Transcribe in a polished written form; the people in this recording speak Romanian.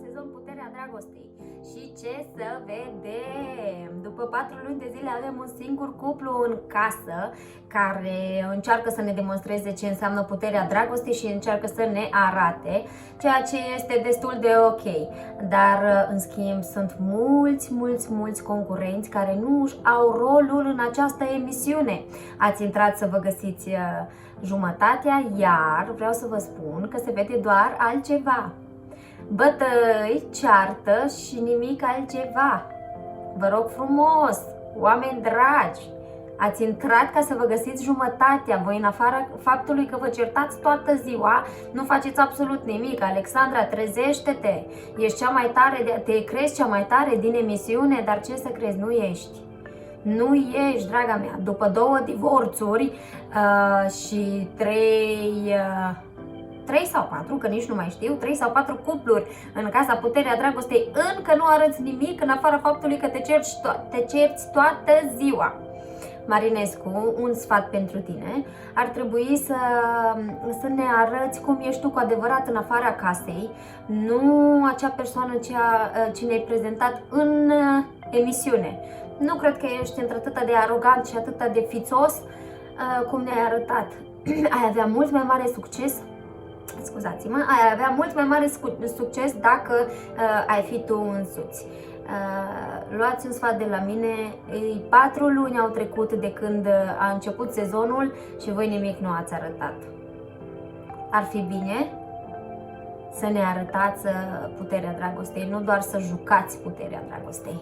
sezon Puterea Dragostei. Și ce să vedem? După 4 luni de zile avem un singur cuplu în casă care încearcă să ne demonstreze ce înseamnă puterea dragostei și încearcă să ne arate, ceea ce este destul de ok. Dar, în schimb, sunt mulți concurenți care nu își au rolul în această emisiune. Ați intrat să vă găsiți jumătatea, iar vreau să vă spun că se vede doar altceva. Bătăi, ceartă și nimic altceva. Vă rog frumos, oameni dragi, ați intrat ca să vă găsiți jumătatea. Voi, în afara faptului că vă certați toată ziua, nu faceți absolut nimic. Alexandra, trezește-te! Ești cea mai tare, te crezi cea mai tare din emisiune, dar ce să crezi, nu ești. Nu ești, draga mea. După 2 divorțuri și 3 sau 4, că nici nu mai știu, 3 sau 4 cupluri în casa Puterea Dragostei, încă nu arăți nimic în afara faptului că te cerți toată ziua. Marinescu, un sfat pentru tine, ar trebui să ne arăți cum ești tu cu adevărat în afara casei, nu acea persoană ce ne-ai prezentat în emisiune. Nu cred că ești într-atât de arogant și atât de fițos cum ne-ai arătat. Ai avea mult mai mare succes, scuzați-mă, ai avea mult mai mare succes dacă ai fi tu însuți. Luați un sfat de la mine, 4 luni au trecut de când a început sezonul și voi nimic nu ați arătat. Ar fi bine să ne arătați puterea dragostei, nu doar să jucați puterea dragostei.